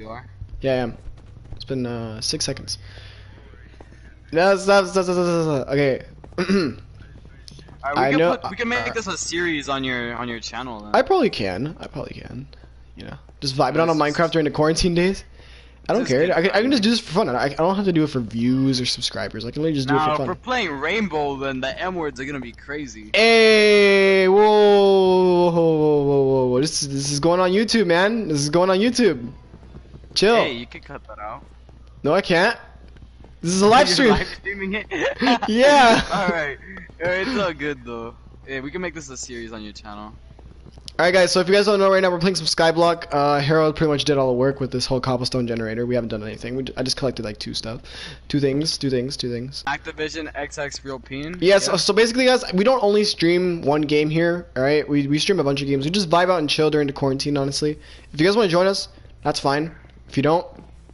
You are? Yeah, I am. It's been 6 seconds. No, stop. Okay. I know. We can make this a series on your channel then. I probably can. You know, just vibing on Let's Minecraft during the quarantine days. I don't just care. get I can just vibing. do this for fun. I don't have to do it for views or subscribers. I can literally just do it Now, for if we're fun. playing Rainbow, then the M words are gonna be crazy. Hey, whoa. This is going on YouTube, man. This is going on YouTube. Chill. Hey, you can cut that out. No, I can't. This is a live You're stream. live streaming it? Yeah. Alright. It's all good though. Yeah, we can make this a series on your channel. Alright guys, so if you guys don't know right now, we're playing some Skyblock. Harold pretty much did all the work with this whole cobblestone generator. We haven't done anything. I just collected like two things. Activision XX Real Peen. Yes, so basically guys, we don't only stream one game here, alright? We stream a bunch of games. We just vibe out and chill during the quarantine, honestly. If you guys want to join us, that's fine. If you don't,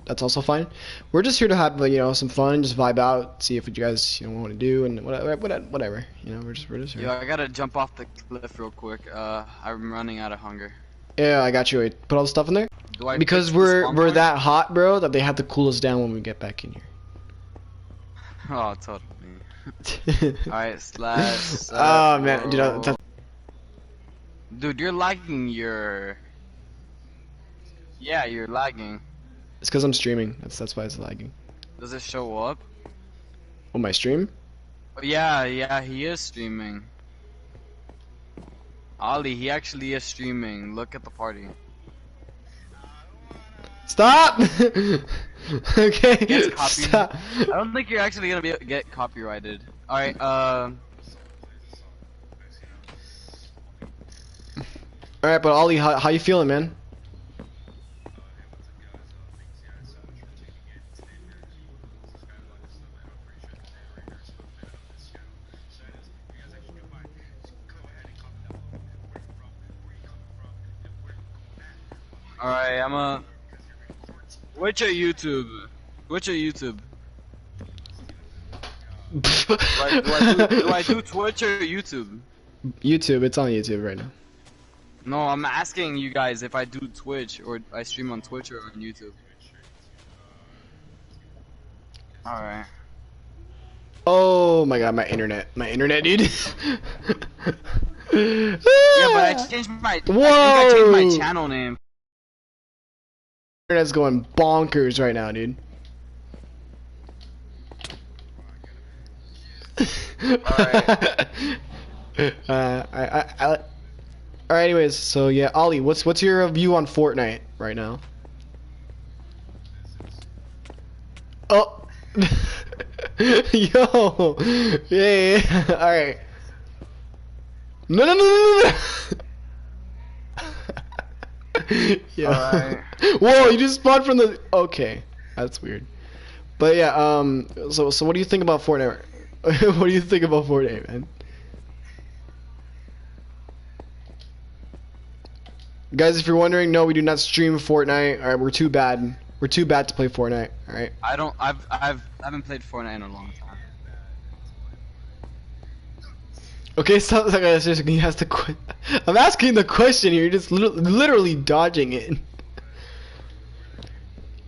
that's also fine. We're just here to have, you know, some fun, just vibe out, see if you guys, you know, want to do, and whatever. You know, we're just here. Yo, I gotta jump off the cliff real quick. I'm running out of hunger. Yeah, I got you. Wait, put all the stuff in there? Do I Because fix the we're spawn point? that hot, bro, that they have to cool us down when we get back in here. Oh, totally. Alright, slash. Oh man, dude, Dude, you're lagging your. Yeah, you're lagging. it's because I'm streaming. That's why it's lagging. Does it show up? On my stream? Oh, yeah, he is streaming. Ollie, he actually is streaming. Look at the party. Stop! Okay, Gets copied. stop. I don't think you're actually gonna get copyrighted. Alright, Alright, but Ollie, how you feeling, man? Alright, What's your YouTube? Do I do Twitch or YouTube? YouTube, it's on YouTube right now. No, I'm asking you guys if I do Twitch or I stream on Twitch or on YouTube. Alright. Oh my god, my internet, dude. Yeah, but I changed my. Whoa! I think I changed my channel name. Internet's going bonkers right now, dude. Alright. Alright, anyways, so yeah, Ollie, what's your view on Fortnite right now? Oh, yo, yeah. Alright. No. Yeah. Alright. Whoa, you just spawned from the. Okay, that's weird. But yeah, so what do you think about Fortnite? What do you think about Fortnite, man? Guys, if you're wondering, no, we do not stream Fortnite. All right, we're too bad. We're too bad to play Fortnite. All right. I haven't played Fortnite in a long time. Okay, stop. Seriously, you have to quit. I'm asking the question. You're just literally dodging it.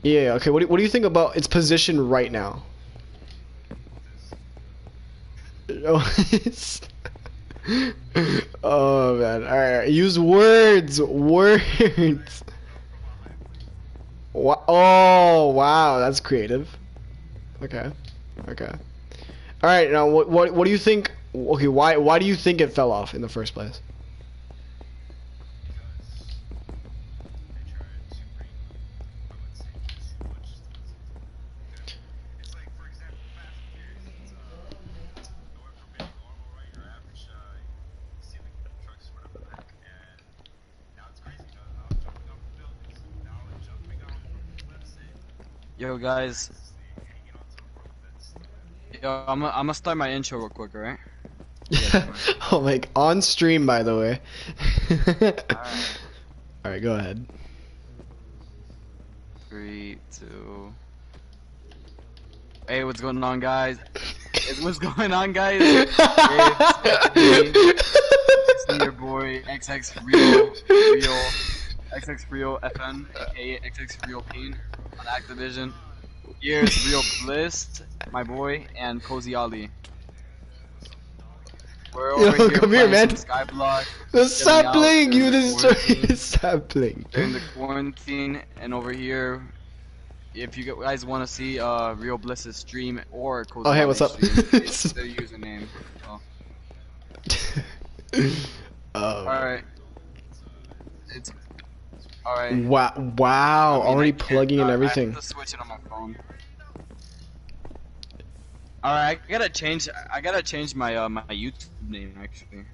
Yeah. Okay. What do you think about its position right now? Oh, oh man. All right. Use words. Words. Oh wow, that's creative. Okay. All right. Now, what do you think? Okay, why do you think it fell off in the first place? Yo, guys. Yo, I'm gonna start my intro real quick, alright? Oh, like on stream, by the way. Alright. Alright, go ahead. 3, 2. Hey, what's going on, guys? What's going on, guys? It's me, your boy XX Real. XX Real FN, aka XX Real Pain on Activision. Here's Real Bliss, my boy, and Cozy Ali. We're Yo, over here come here, playing man. some Skyblock. Stop out playing, during you the destroy. quarantine. Stop playing. During the quarantine, and over here, if you guys want to see Real Bliss's stream or Cozy Oh, hey, Ali's what's up? stream, it's their username. So. Alright. It's alright. Wow, I mean, already I can't- plugging in I everything. have to switch it on my phone. Alright, I gotta change my my YouTube name actually.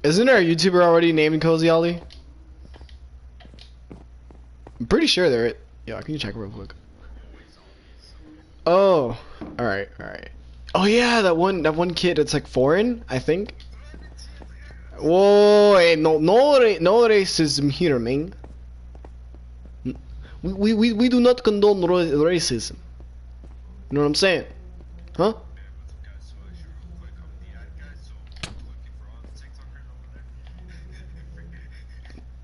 Isn't our YouTuber already named Cozy Ali? I'm pretty sure they're. Yeah, can you check real quick? Oh, all right. Oh yeah, that one kid. It's like foreign, I think. Whoa, hey, no racism here, man. We do not condone racism. You know what I'm saying? Huh?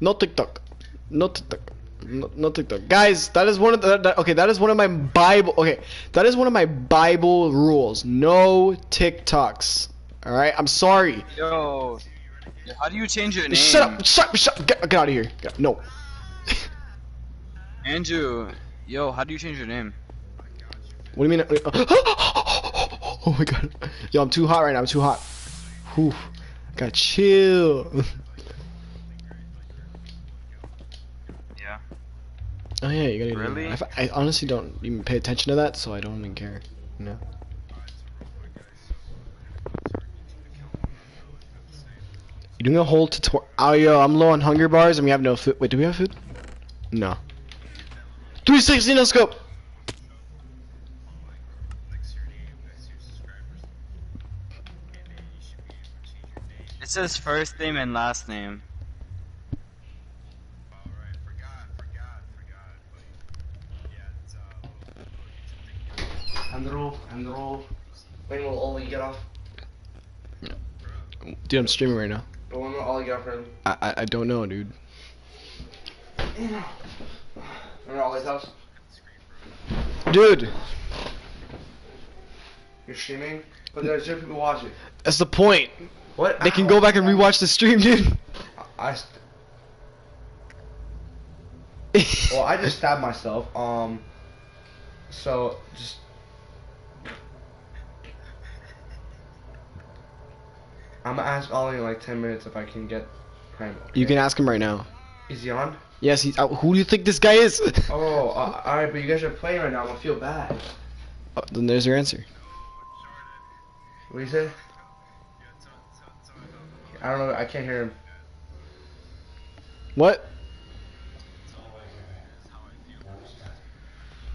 No TikTok. No TikTok. No TikTok. Guys, that is one of the, okay, that is one of my Bible, okay, that is one of my Bible rules. No TikToks. All right? I'm sorry. Yo, how do you change your name? Shut up. Get out of here. No. Andrew, yo, how do you change your name? What do you mean? Oh my god. Yo, I'm too hot right now. I'm too hot. Whew. Gotta chill. Yeah. Oh yeah, you gotta. Really? I honestly don't even pay attention to that, so I don't even care. You know. You doing a whole tutorial? Oh yo, I'm low on hunger bars and we have no food. Wait, do we have food? No. 360 no scope. It says first name and last name. And the roll. When will Ollie get off? Dude, I'm streaming right now. But when will Ollie get off for him? I don't know, dude. Remember Ollie's house? Dude, You're streaming? But there's two people watching. that's the point. What? They can go back and rewatch the stream, dude. Well, I just stabbed myself. So just. I'm gonna ask Ollie in like 10 minutes if I can get Prime. Okay? You can ask him right now. Is he on? Yes, he's out. Who do you think this guy is? Oh, alright, but you guys are playing right now. I'm gonna feel bad. Oh, then there's your answer. What do you say? I don't know. I can't hear him. What?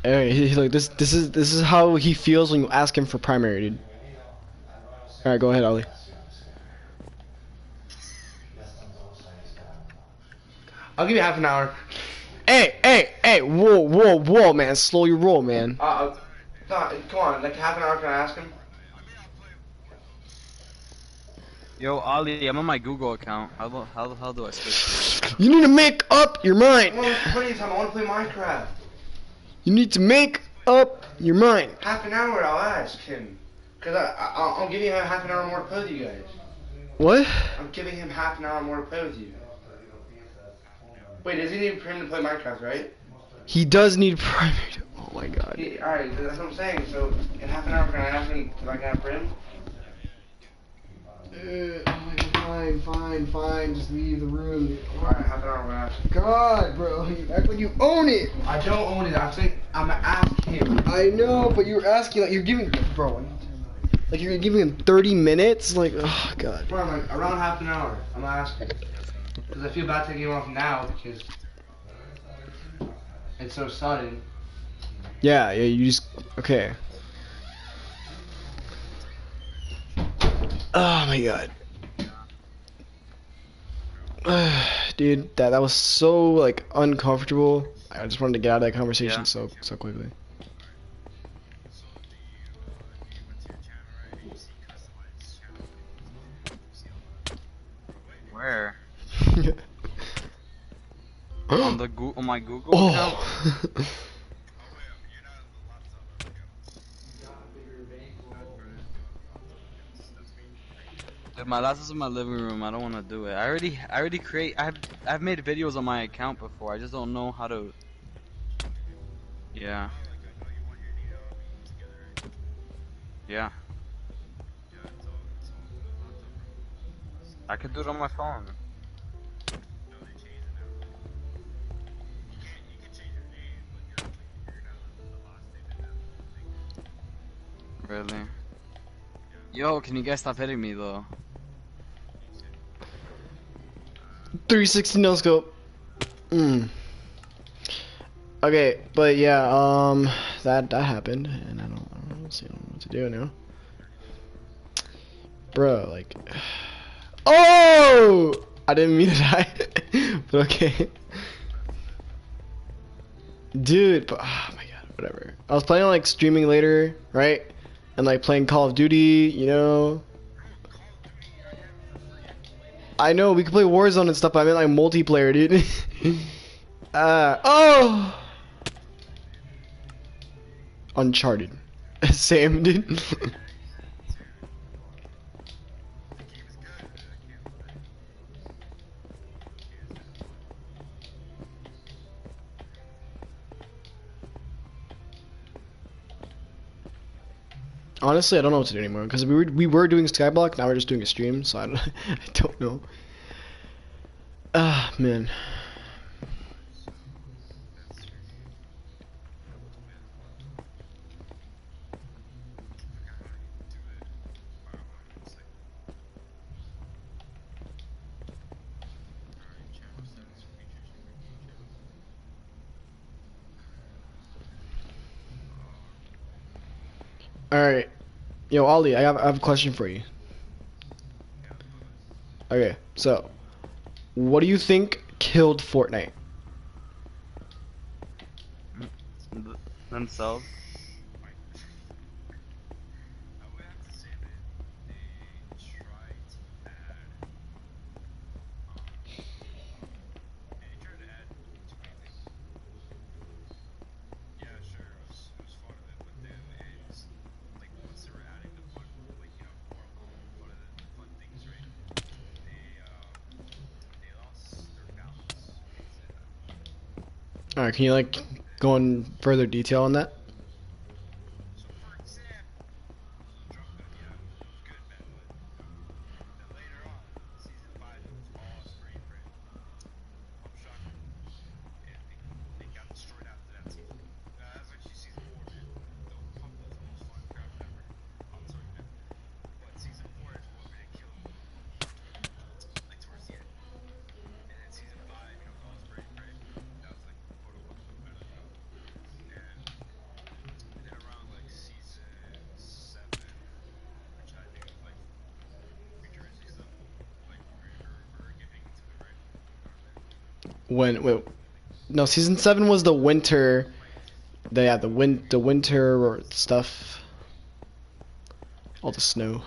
Alright, he's like this is how he feels when you ask him for primary, dude. Alright, go ahead, Ollie. I'll give you half an hour. Hey, whoa, man, slow your roll, man. Come on, like half an hour. Can I ask him? Yo, Ali, I'm on my Google account. How the hell do I switch? You need to make up your mind. I want to play time. I want to play Minecraft. You need to make up your mind. Half an hour. I'll ask him. Cause I'm giving him half an hour more to play with you guys. What? I'm giving him half an hour more to play with you. Wait, does he need him to play Minecraft, right? He does need primary. Oh my god. Alright, that's what I'm saying. So in half an hour, can I ask him if I can have Prim? Fine. Just leave the room. Alright, half an hour. I'm gonna ask him. God, bro, you act like you own it. I don't own it. I'm gonna ask him. I know, but you're asking like you're giving, bro. Like you're giving him 30 minutes. Like, oh god. Bro, like around half an hour. I'm gonna ask him. Because I feel bad taking him off now because it's so sudden. Yeah, you just okay. Oh my god. Dude, that was so like uncomfortable. I just wanted to get out of that conversation Yeah. so quickly. Where? On the on my Google account? Oh. Dude, my laptop's in my living room. I don't want to do it. I already create. I've made videos on my account before. I just don't know how to. Yeah. Yeah. I could do it on my phone. Really? Yo, can you guys stop hitting me though? 360 no scope. Okay, but yeah, that happened, and I don't see what to do now, bro. Like, oh, I didn't mean to die, but okay, dude. But oh my god, whatever. I was planning on like streaming later, right, and like playing Call of Duty, you know. I know we could play Warzone and stuff, but I meant like multiplayer, dude. Oh. Uncharted. Same, dude. Honestly, I don't know what to do anymore because we were doing Skyblock, now we're just doing a stream, so I don't I don't know. Ah, man. Alright. Yo, Ollie, I have a question for you. Okay, so what do you think killed Fortnite? Themselves. Alright, can you like go in further detail on that? Wait, no, season 7 was the winter. The winter or stuff. All the snow.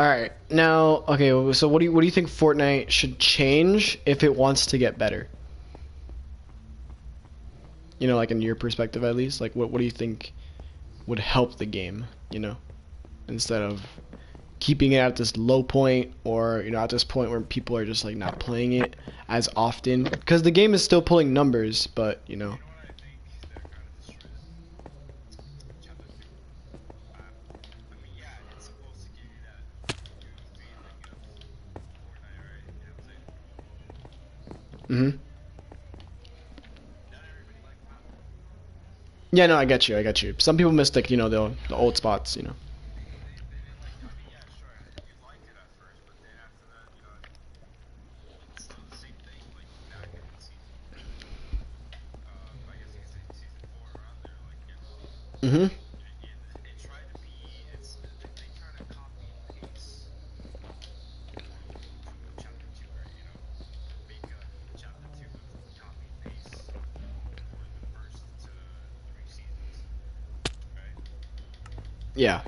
Alright, now, okay, so what do you think Fortnite should change if it wants to get better? You know, like in your perspective at least, like what do you think would help the game, you know? Instead of keeping it at this low point or, you know, at this point where people are just like not playing it as often. Because the game is still pulling numbers, but, you know. Mm-hmm. Yeah, no, I get you, I get you. Some people mistake, you know, the old spots, you know. Mhm. Yeah.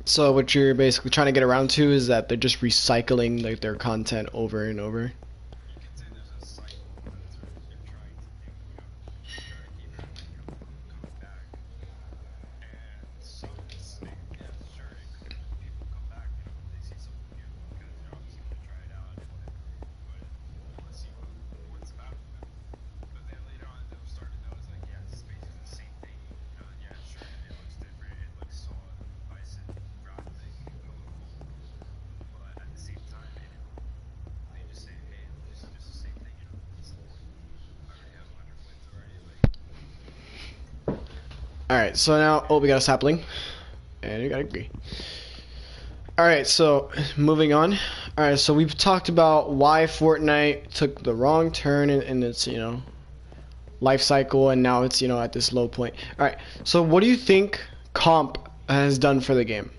So what you're basically trying to get around to is that they're just recycling like their content over and over. All right. So now, oh, we got a sapling, and we got a agree. All right. So moving on. All right. So we've talked about why Fortnite took the wrong turn in its life cycle, and now it's at this low point. All right. So what do you think comp has done for the game?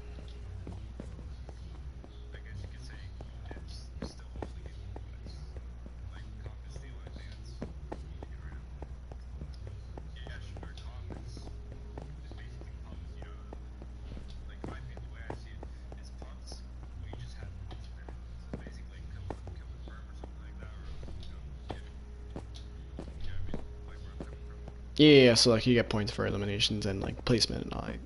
Yeah, so like you get points for eliminations and like placement and all that.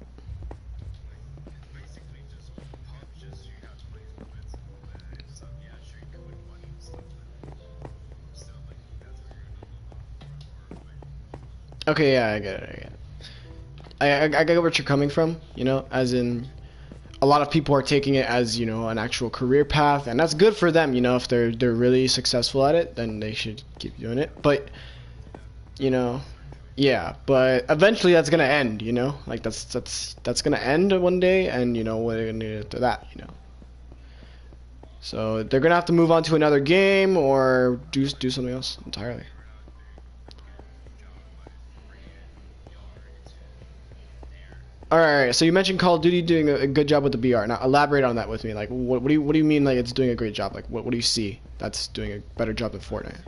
Okay, yeah, I get it. I get it. I get where you're coming from. As in, a lot of people are taking it as an actual career path, and that's good for them. If they're really successful at it, then they should keep doing it. But yeah. But eventually, that's gonna end. Like that's gonna end one day, and what are they gonna do after that? So they're gonna have to move on to another game or do something else entirely. All right, so you mentioned Call of Duty doing a good job with the BR. Now elaborate on that with me. Like, what do you mean like it's doing a great job? Like, what do you see that's doing a better job than Fortnite?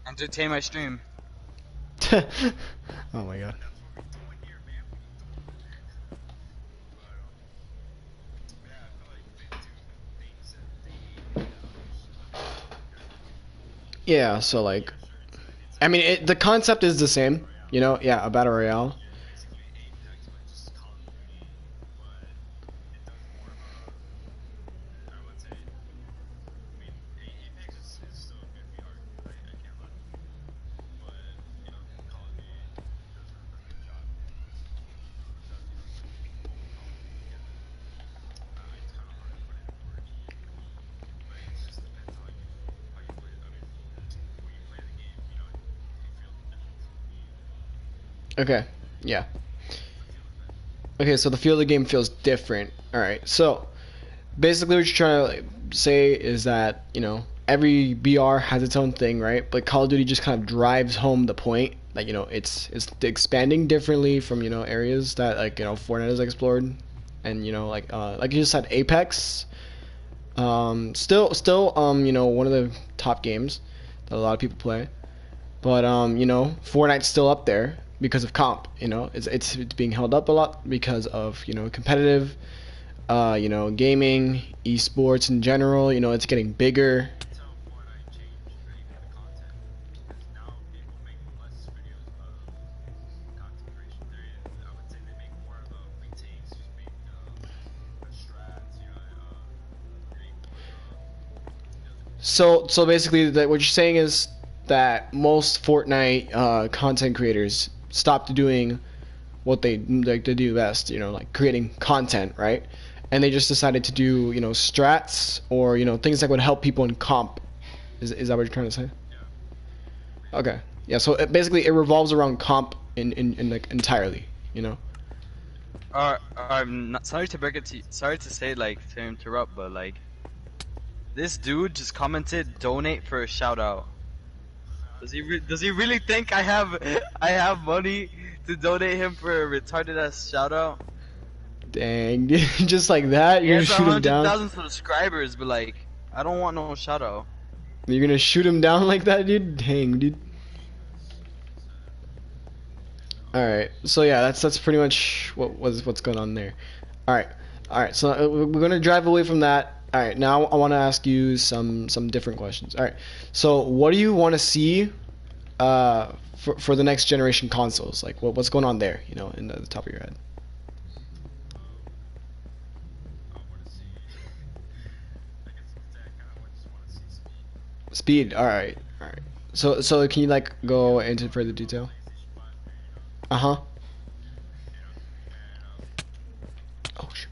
Entertain my stream. Oh my god. Yeah, so like, I mean, the concept is the same. Yeah, a battle royale. Okay, yeah. Okay, so the feel of the game feels different. All right, so basically what you're trying to say is that every BR has its own thing, right? But Call of Duty just kind of drives home the point that it's expanding differently from areas that like Fortnite has explored, and like you just said, Apex, still one of the top games that a lot of people play, but Fortnite's still up there because of comp. It's being held up a lot because of competitive, gaming, esports in general. It's getting bigger. So basically, that what you're saying is that most Fortnite content creators stopped doing what they like to do best, you know, like creating content, right? And they just decided to do, you know, strats or, you know, things that would help people in comp. Is that what you're trying to say? Okay. Yeah, so basically it revolves around comp in like entirely, you know. I'm not sorry to break it to sorry to say like to interrupt, but like this dude just commented donate for a shout out. Does he really think I have money to donate him for a retarded ass shout out? Dang, dude, just like that, He you're gonna has shoot him down. 100,000 subscribers, but like I don't want no shout out. You're gonna shoot him down like that, dude? Dang, dude. All right. So yeah, that's pretty much what's going on there. All right. All right. So we're gonna drive away from that. All right. Now I want to ask you some different questions. All right. So what do you want to see for the next generation consoles? Like what's going on there? You know, in the top of your head. Speed. All right. All right. So can you like go into further detail? Uh-huh. Oh shit.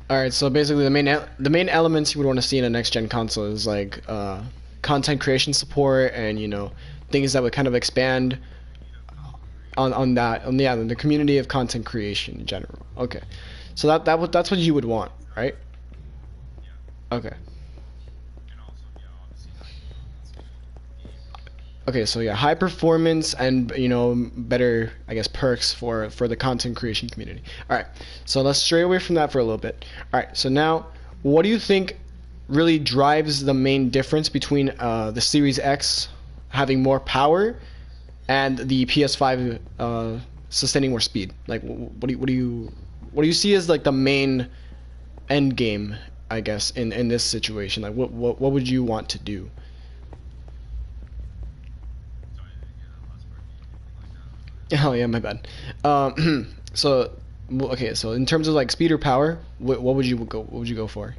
All right, so basically the main elements you would want to see in a next gen console is like content creation support and you know things that would kind of expand on that on the community of content creation in general. Okay, so that's what you would want, right? Okay. Okay, so yeah, high performance and you know better, I guess, perks for the content creation community. All right, so let's stray away from that for a little bit. All right, so now, what do you think really drives the main difference between the Series X having more power and the PS5 sustaining more speed? Like, what do you see as like the main end game, I guess, in this situation? Like, what would you want to do? Oh yeah, my bad. So okay, so in terms of like speed or power, what would you go? What would you go for?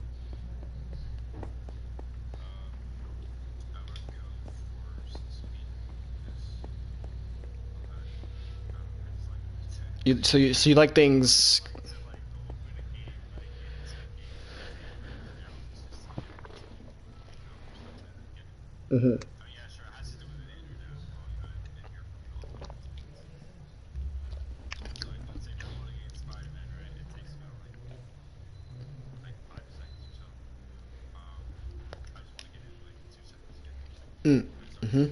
So you like things. Hmm. Mm. Hmm.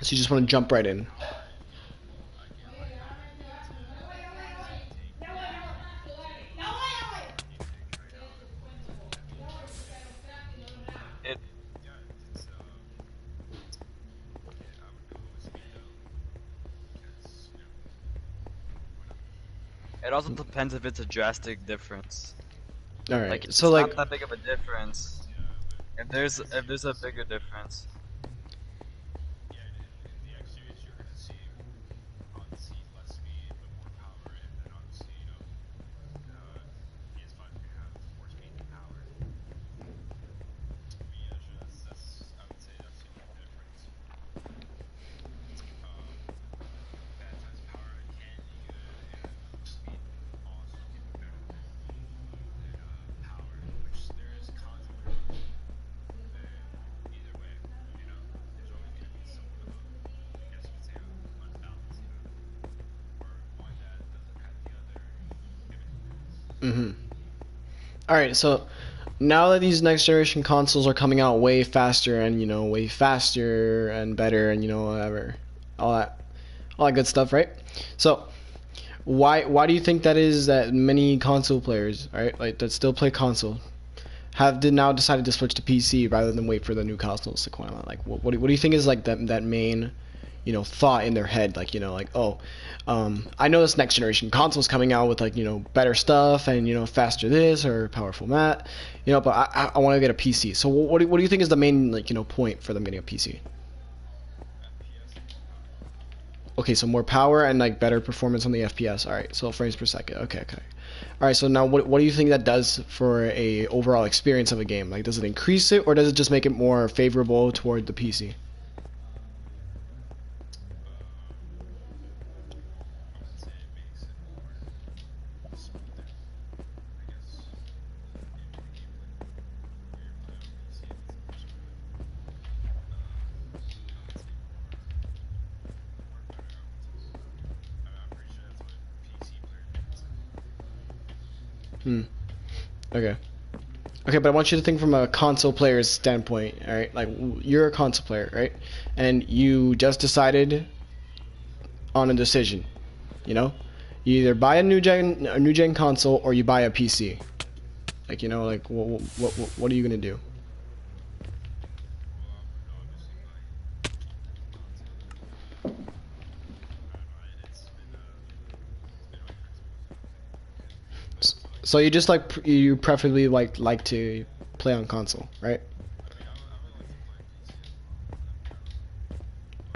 So you just want to jump right in. It it also depends if it's a drastic difference. All Like right. if So it's like, not that big of a difference. If there's a bigger difference. Mm-hmm. All right, so now that these next generation consoles are coming out way faster and way faster and better and whatever, all that good stuff, right? So why do you think that is that many console players, right, like that still play console, now decided to switch to PC rather than wait for the new consoles to come out? Like, what do you think is like that main, thought in their head? Like, like, oh, I know this next generation console's coming out with like, better stuff and faster this or powerful that, but I want to get a PC. So what do you think is the main like point for them getting a PC? Okay, so more power and like better performance on the FPS. All right, so frames per second. Okay. All right, so now what do you think that does for a overall experience of a game? Like, does it increase it or does it just make it more favorable toward the PC? Hmm. Okay. Okay, but I want you to think from a console player's standpoint, all right? Like, you're a console player, right? And you just decided on a decision, you know? You either buy a new gen console or you buy a PC. Like, like what are you gonna do? So you just you preferably like to play on console, right?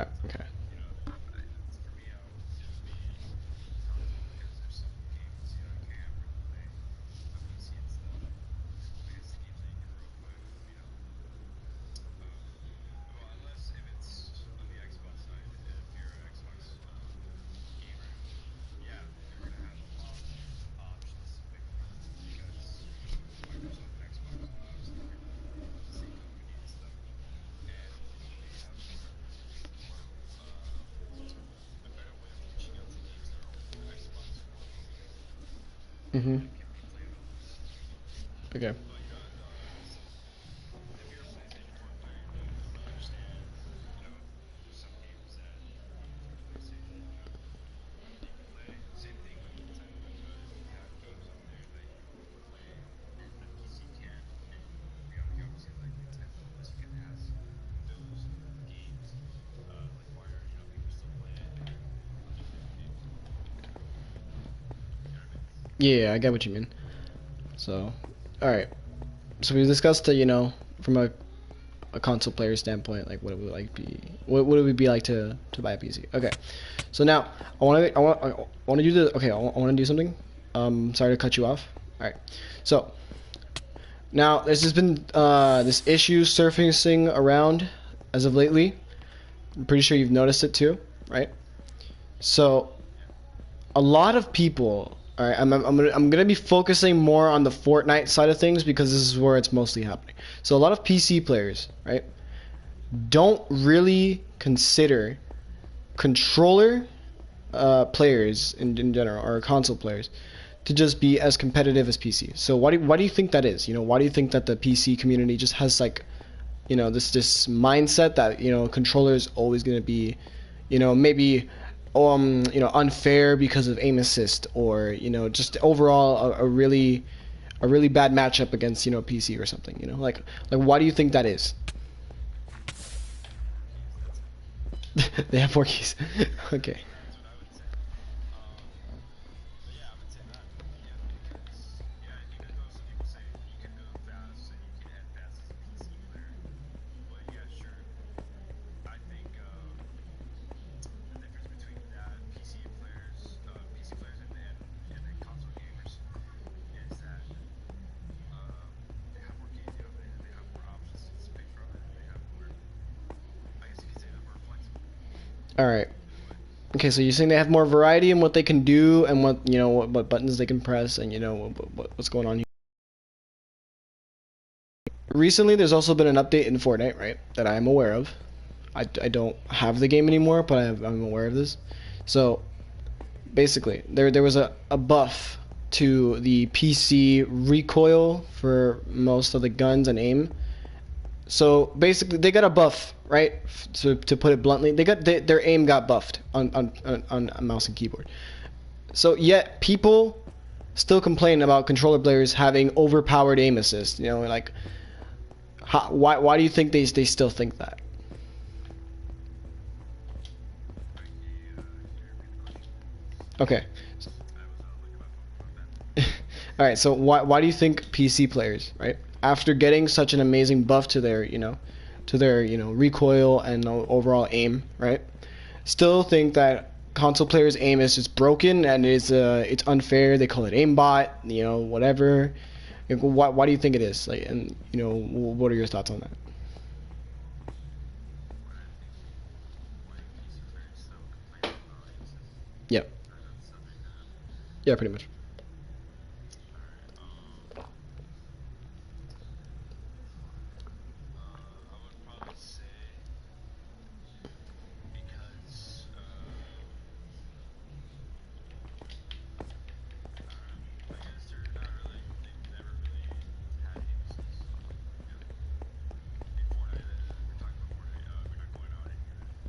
Okay. Mhm. Okay. Yeah, I get what you mean. So, all right. So we discussed the, from a console player standpoint, like what it would like be, what would it be like to buy a PC? Okay. So now I want to do the okay. I want to do something. Sorry to cut you off. All right. So now there's just been this issue surfacing around as of lately. I'm pretty sure you've noticed it too, right? So a lot of people. All right, I'm gonna be focusing more on the Fortnite side of things because this is where it's mostly happening. So a lot of PC players, right, don't really consider controller players in general or console players to just be as competitive as PC. So why do you think that is? Why do you think that the PC community just has like, this mindset that controller is always gonna be, maybe unfair because of aim assist or just overall a really bad matchup against PC or something, like why do you think that is? They have more keys. Okay. All right. Okay, so you're saying they have more variety in what they can do and what what buttons they can press and what's going on here. Recently, there's also been an update in Fortnite, right, that I am aware of. I don't have the game anymore, but I'm aware of this. So basically, there was a buff to the PC recoil for most of the guns and aim. So basically, they got a buff, right? To put it bluntly, their aim got buffed on mouse and keyboard. So yet people still complain about controller players having overpowered aim assist. You know, like why do you think they still think that? Okay. All right. So why do you think PC players, right, after getting such an amazing buff to their recoil and overall aim, right, still think that console players' aim is just broken and it's unfair? They call it aimbot, whatever. Why do you think it is? Like, and what are your thoughts on that? Yep. Yeah, pretty much.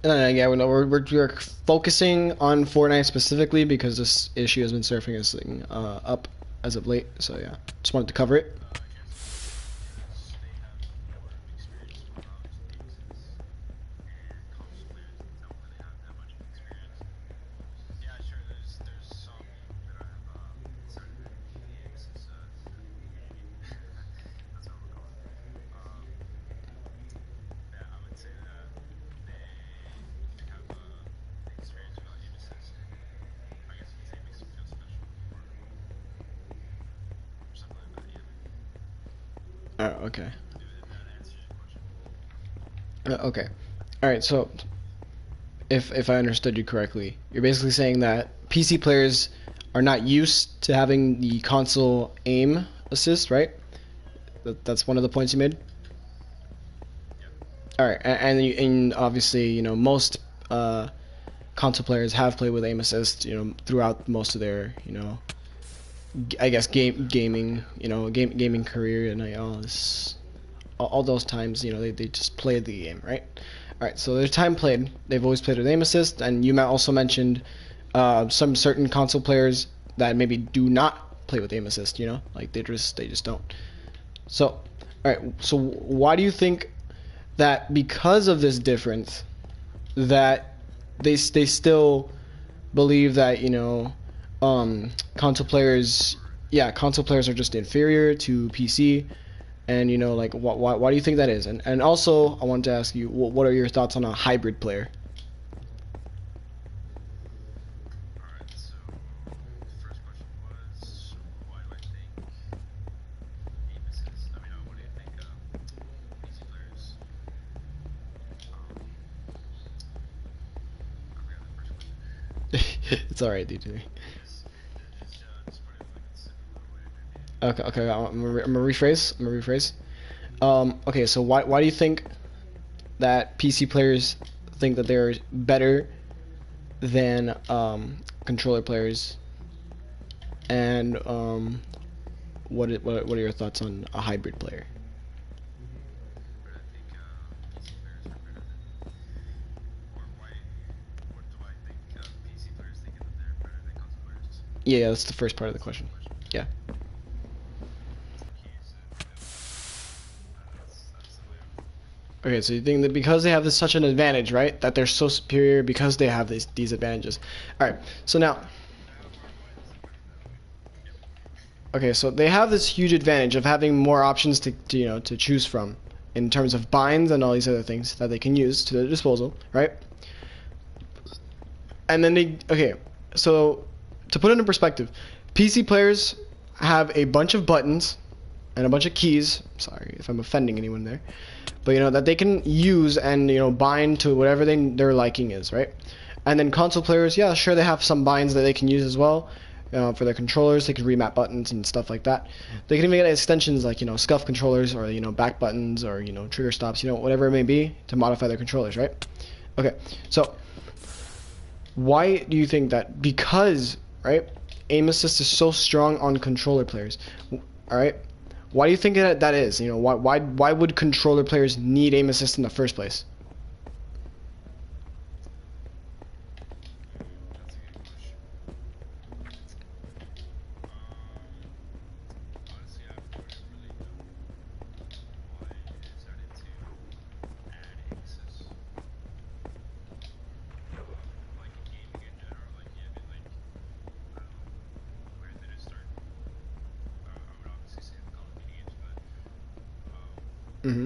Yeah, we're focusing on Fortnite specifically because this issue has been surfacing up as of late. So yeah, just wanted to cover it. Okay. Okay. All right. So, if I understood you correctly, you're basically saying that PC players are not used to having the console aim assist, right? That's one of the points you made. All right, and obviously, most console players have played with aim assist, throughout most of their, I guess gaming career, and all those times, they just played the game, right? All right, so their time played, they've always played with aim assist, and you also mentioned some certain console players that maybe do not play with aim assist, like they just don't. So, all right, so why do you think that because of this difference, that they still believe that console players are just inferior to PC, and like why do you think that is? And also I wanted to ask you, what are your thoughts on a hybrid player? It's alright, DJ. Okay, I'm gonna rephrase. Okay, so why do you think that PC players think that they're better than controller players? And what are your thoughts on a hybrid player? Yeah, that's the first part of the question. Yeah. Okay, so you think that because they have such an advantage, right? That they're so superior because they have these advantages. All right. So now, okay, so they have this huge advantage of having more options to choose from in terms of binds and all these other things that they can use to their disposal, right? And then so to put it in perspective, PC players have a bunch of buttons and a bunch of keys. Sorry if I'm offending anyone there, but that they can use and bind to whatever their liking is, right? And then console players, yeah, sure, they have some binds that they can use as well. For their controllers, they can remap buttons and stuff like that. They can even get extensions like scuff controllers or back buttons or trigger stops, whatever it may be, to modify their controllers, right? Okay, so why do you think that because right? Aim assist is so strong on controller players. All right. Why do you think that is? You know, why would controller players need aim assist in the first place? Mm-hmm.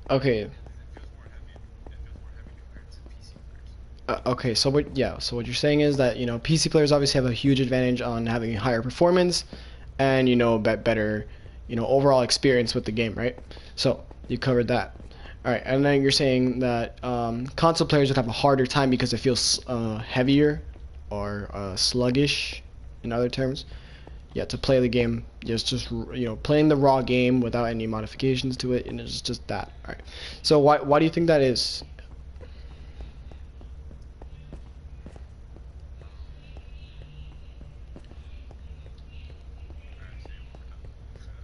Okay. Okay, so what you're saying is that, you know, PC players obviously have a huge advantage on having higher performance and, you know, better, you know, overall experience with the game, right? So you covered that. All right, and then you're saying that console players would have a harder time because it feels heavier or sluggish, in other terms. Yeah, to play the game, just you know, playing the raw game without any modifications to it, and it's just that. All right. So why do you think that is?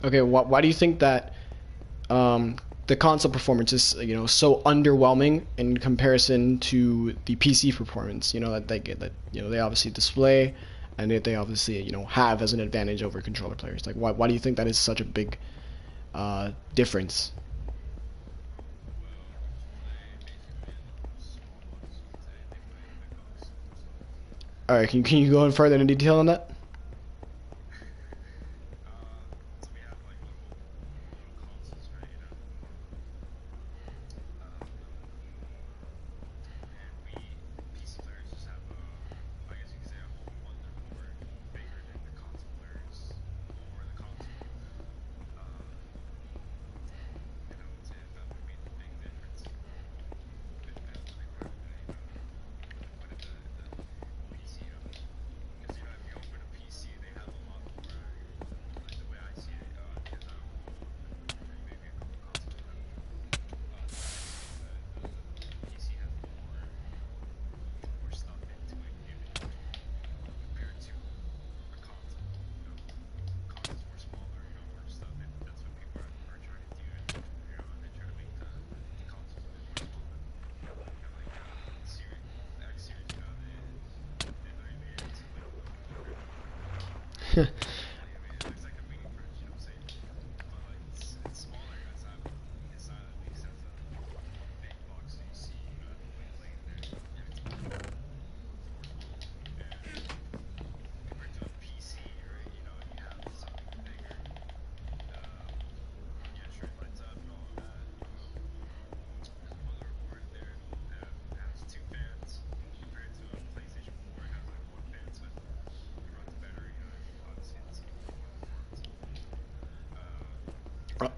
Okay, why do you think that the console performance is, you know, so underwhelming in comparison to the PC performance? You know, that they get, that, you know, they obviously display and they obviously, you know, have as an advantage over controller players. Like why do you think that is such a big difference? All right, can you go in further into detail on that?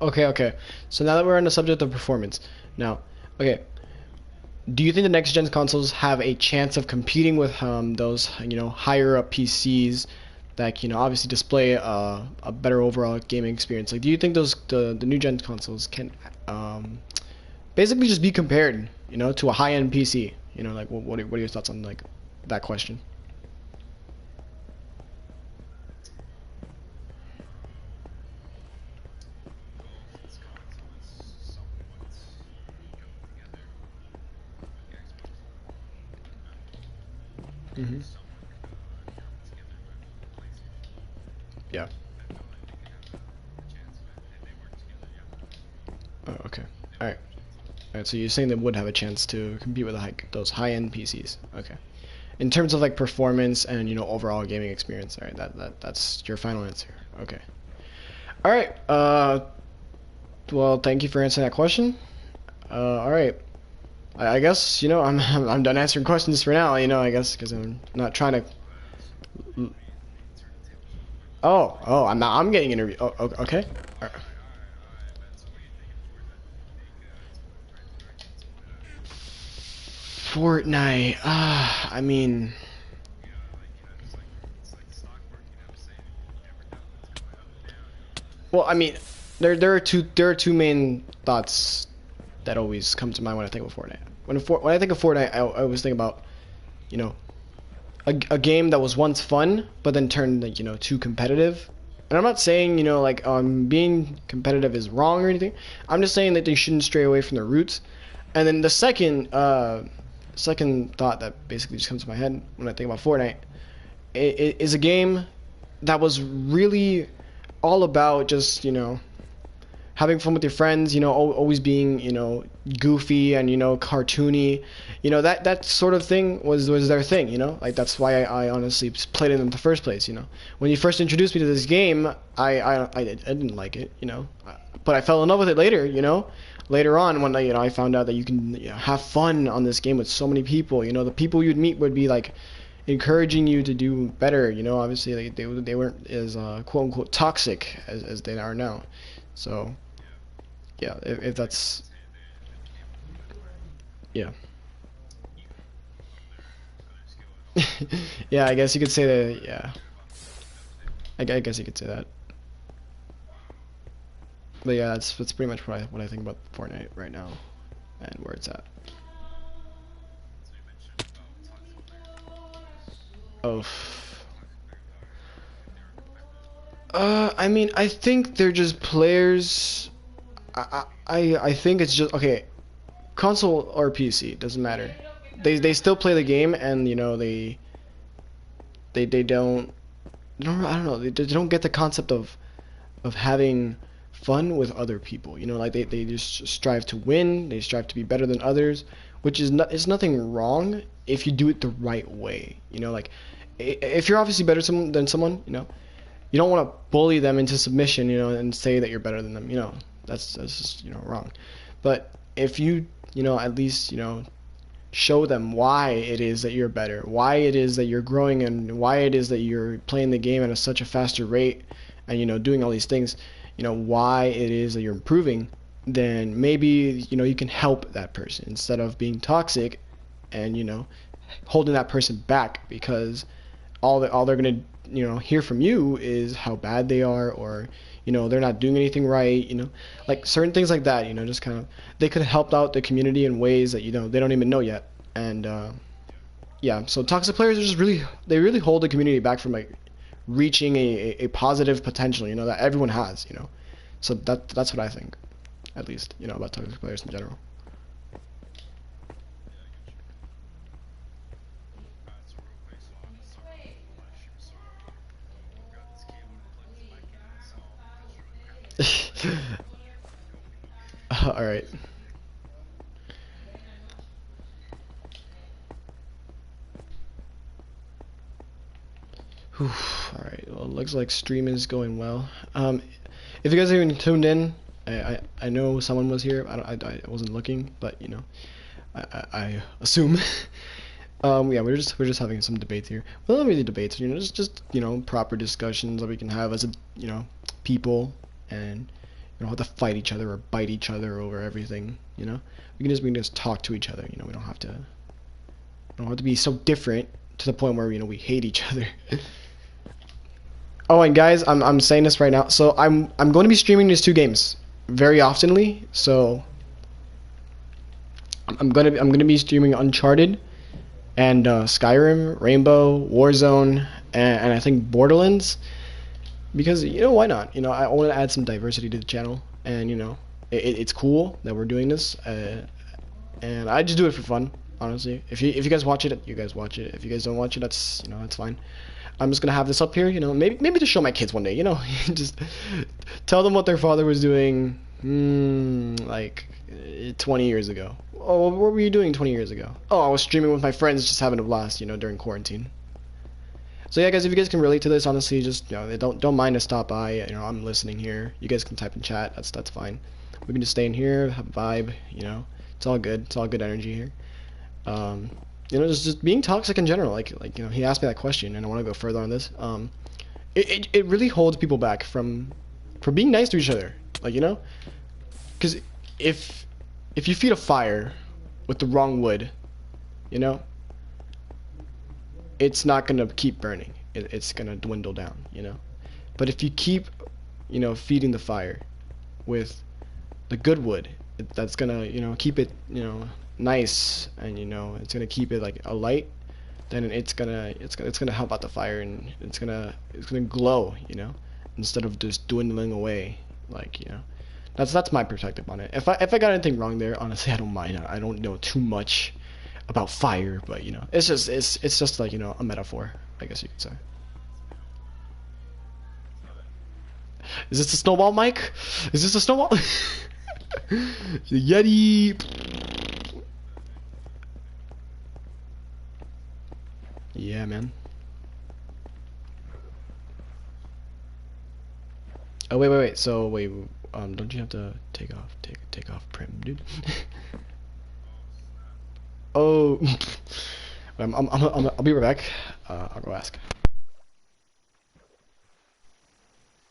Okay. So now that we're on the subject of performance, now, okay, do you think the next gen consoles have a chance of competing with those, you know, higher up PCs that, you know, obviously display a better overall gaming experience? Like, do you think the new gen consoles can basically just be compared, you know, to a high end PC? You know, like what are your thoughts on like that question? Mm-hmm. Yeah. Oh, okay. All right. All right. So you're saying they would have a chance to compete with those high-end PCs. Okay. In terms of like performance and, you know, overall gaming experience. All right. That's your final answer. Okay. All right. Well, thank you for answering that question. All right. I guess, you know, I'm done answering questions for now. You know, I guess because I'm not trying to. I'm getting interviewed. Oh, okay. All right. Fortnite. I mean, well, I mean, there are two main thoughts that always come to mind when I think of Fortnite. When I think of Fortnite, I always think about, you know, a game that was once fun but then turned, like, you know, too competitive. And I'm not saying, you know, like, being competitive is wrong or anything. I'm just saying that they shouldn't stray away from their roots. And then the second thought that basically just comes to my head when I think about Fortnite is a game that was really all about just, you know, having fun with your friends, you know, always being, you know, goofy and, you know, cartoony, you know, that sort of thing was their thing, you know, like that's why I honestly played it in the first place, you know. When you first introduced me to this game, I didn't like it, you know, but I fell in love with it later, you know. Later on, when you know, I found out that you can, you know, have fun on this game with so many people, you know, the people you'd meet would be like encouraging you to do better, you know. Obviously, like, they weren't as quote unquote toxic as they are now, so. Yeah, if that's, yeah. Yeah, I guess you could say that, yeah. I guess you could say that. But yeah, that's pretty much what I think about Fortnite right now and where it's at. Oh. I mean, I think they're just players. I think it's just okay. Console or PC doesn't matter. They still play the game, and you know they don't I don't know, they don't get the concept of having fun with other people. You know, like they just strive to win. They strive to be better than others, which is not, it's nothing wrong if you do it the right way. You know, like if you're obviously better than someone, you know, you don't want to bully them into submission, you know, and say that you're better than them. You know, that's just, you know, wrong. But if you, you know, at least, you know, show them why it is that you're better, why it is that you're growing, and why it is that you're playing the game at such a faster rate, and, you know, doing all these things, you know, why it is that you're improving, then maybe, you know, you can help that person instead of being toxic and, you know, holding that person back, because all they're gonna, you know, hear from you is how bad they are, or, you know, they're not doing anything right, you know, like certain things like that, you know, just kind of, they could have helped out the community in ways that, you know, they don't even know yet. And yeah, so toxic players are just they really hold the community back from, like, reaching a positive potential, you know, that everyone has, you know. So that's what I think, at least, you know, about toxic players in general. All right. Whew. All right. Well, it looks like stream is going well. If you guys are even tuned in, I know someone was here. I wasn't looking, but, you know, I assume. Yeah, we're just having some debates here. Well, not really debates, you know, just you know, proper discussions that we can have as a, you know, people, and you don't have to fight each other or bite each other over everything. You know, we can just talk to each other. You know, we don't have to be so different to the point where, you know, we hate each other. Oh, and guys, I'm saying this right now. So I'm going to be streaming these two games very oftenly. So I'm gonna be streaming Uncharted and Skyrim, Rainbow, Warzone, and I think Borderlands, because, you know, why not? You know, I want to add some diversity to the channel, and, you know, it's cool that we're doing this, and I just do it for fun, honestly. If you guys watch it, you guys watch it. If you guys don't watch it, that's, you know, that's fine. I'm just gonna have this up here, you know, maybe to show my kids one day, you know, just tell them what their father was doing, like 20 years ago. Oh, what were you doing 20 years ago? Oh, I was streaming with my friends, just having a blast, you know, during quarantine. So yeah, guys, if you guys can relate to this, honestly, just, you know, don't mind to stop by. You know, I'm listening here. You guys can type in chat. That's fine. We can just stay in here, have a vibe. You know, it's all good. It's all good energy here. You know, just being toxic in general. Like you know, he asked me that question, and I want to go further on this. It really holds people back from being nice to each other. Like, you know, because if you feed a fire with the wrong wood, you know, it's not gonna keep burning. It's gonna dwindle down, you know. But if you keep, you know, feeding the fire with the good wood, that's gonna, you know, keep it, you know, nice, and you know, it's gonna keep it like a light. Then it's gonna help out the fire, and it's gonna glow, you know, instead of just dwindling away, like, you know. That's my perspective on it. If I got anything wrong there, honestly, I don't mind. I don't know too much about fire, but you know, it's just like, you know, a metaphor, I guess you could say. Is this a snowball, Mike? Is this a snowball? Yeti. Yeah, man. Oh wait. So wait, don't you have to take off Prim, dude? Oh, I'll be right back. I'll go ask.